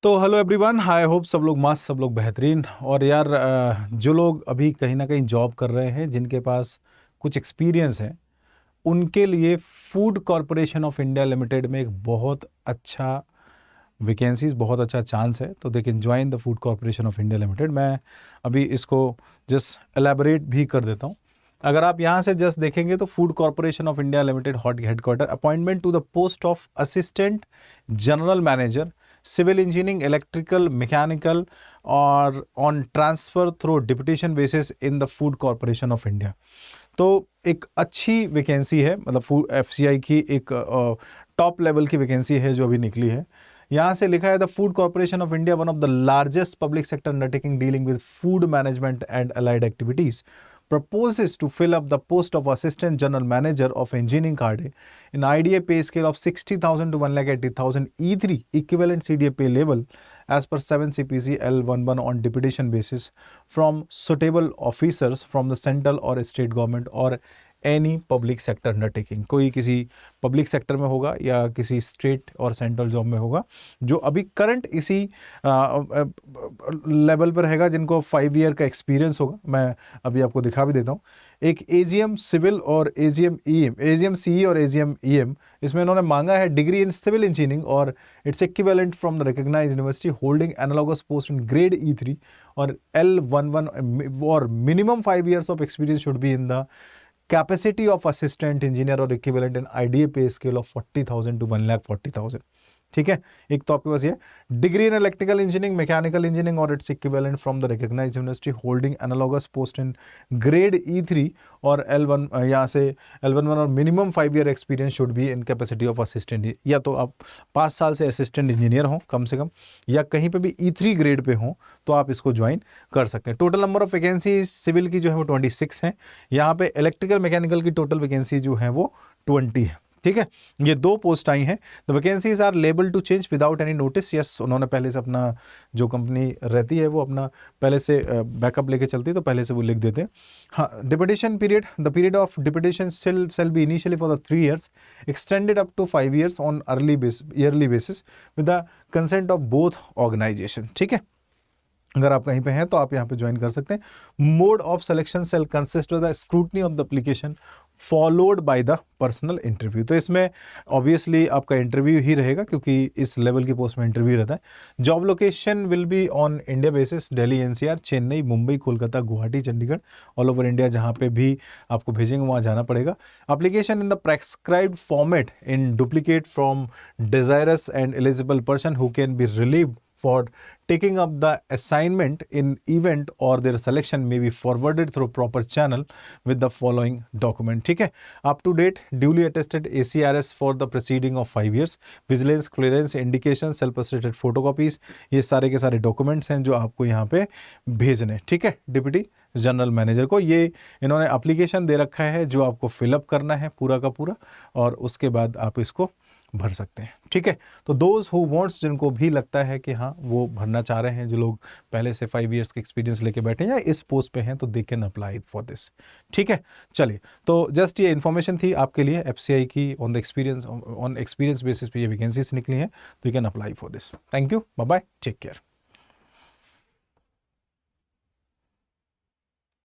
तो hello everyone, I hope सब लोग मस्त, सब लोग बेहतरीन। और यार जो लोग अभी कहीं ना कहीं जॉब कर रहे हैं, जिनके पास कुछ एक्सपीरियंस है, उनके लिए food corporation of India limited में एक बहुत अच्छा वैकेंसीज, बहुत अच्छा चांस है। तो they can join the food corporation of India limited. मैं अभी इसको जस्ट एलैबोरेट भी कर देता हूँ। अगर आप यहाँ से जस्ट देखेंगे तो food corporation of India limited head headquarter, appointment to the post of assistant general manager civil engineering, electrical, mechanical, और on transfer through deputation basis in the food corporation of India. तो एक अच्छी vacancy है, मतलब food FCI की एक top level की vacancy है जो अभी निकली है। यहाँ से लिखा है the food corporation of India, one of the largest public sector undertaking dealing with food management and allied activities, proposes to fill up the post of Assistant General Manager of Engineering Carde in IDA pay scale of 60,000 to 1,80,000 E3 equivalent CDA pay level as per 7 CPC L11 on deputation basis from suitable officers from the central or state government or any public sector undertaking. कोई किसी public sector में होगा या किसी state और central job में होगा, जो अभी करंट इसी लेवल पर रहेगा, जिनको 5 ईयर का एक्सपीरियंस होगा। मैं अभी आपको दिखा भी देता हूँ। एक एजीएम सिविल और एजीएम ईएम, एजीएम सीई और एजीएम ईएम, इसमें इन्होंने मांगा है डिग्री इन सिविल इंजीनियरिंग और its equivalent from the recognised university holding analogous post in grade E3 और L11 और minimum 5 years of experience should be in the capacity of assistant engineer और equivalent in IDA pay scale of 40,000 to 1,40,000। ठीक है, एक तो आपके पास ये degree in electrical engineering, mechanical engineering और its equivalent from the recognised university holding analogous post in grade E3 और L1, यहाँ से L11 और minimum 5 year experience should be in capacity of assistant. या तो आप 5 साल से असिस्टेंट इंजीनियर हो कम से कम, या कहीं पे भी E3 ग्रेड पे हो, तो आप इसको ज्वाइन कर सकते हैं। Total number of vacancy civil की जो है वो 26 है। यहाँ पे इलेक्ट्रिकल मैकेनिकल की टोटल वैकेंसी जो है वो 20 है। ठीक है, ये 2 पोस्ट आई हैं। The vacancies are liable to change without any notice. Yes, उन्होंने पहले से अपना, जो कंपनी रहती है वो अपना पहले से बैकअप लेके चलती है, तो पहले से वो लिख देते हैं। हाँ, deputation period, the period of deputation shall be initially for the 3 years extended up to 5 years on yearly basis with the consent of both organisation. ठीक है, अगर आप कहीं पे हैं तो आप यहाँ पे ज्वाइन कर सकते हैं। Mode of selection shall consist of the scrutiny of the application followed by the personal interview. तो इसमें ऑब्वियसली आपका इंटरव्यू ही रहेगा, क्योंकि इस लेवल की पोस्ट में इंटरव्यू रहता है। Job location will be on India basis, Delhi NCR, Chennai, Mumbai, Kolkata, Guwahati, Chandigarh, all over India. जहाँ पे भी आपको भेजेंगे वहाँ जाना पड़ेगा। Application in the prescribed format in duplicate from desirous and eligible person who can be relieved for taking up the assignment in event or their selection may be forwarded through proper channel with the following document। ठीक है, up to date duly attested ACRS for the preceding of 5 years, vigilance clearance indication, self attested photocopies। ये सारे के सारे documents हैं जो आपको यहाँ पे भेजने। ठीक है, डिप्टी जनरल मैनेजर को ये इन्होंने एप्लीकेशन दे रखा है जो आपको फिलअप करना है पूरा का पूरा, और उसके बाद आप इसको भर सकते हैं। ठीक है, तो दोज हु वांट्स, जिनको भी लगता है कि हाँ वो भरना चाह रहे हैं, जो लोग पहले से 5 ईयर्स के एक्सपीरियंस लेके बैठे हैं या इस पोस्ट पे हैं, तो they can apply for this. ठीक है, चलिए, तो जस्ट ये इन्फॉर्मेशन थी आपके लिए एफसीआई की, ऑन एक्सपीरियंस बेसिस पे ये वैकेंसीज निकली हैं, तो you can apply for this. Thank you, bye bye, take care.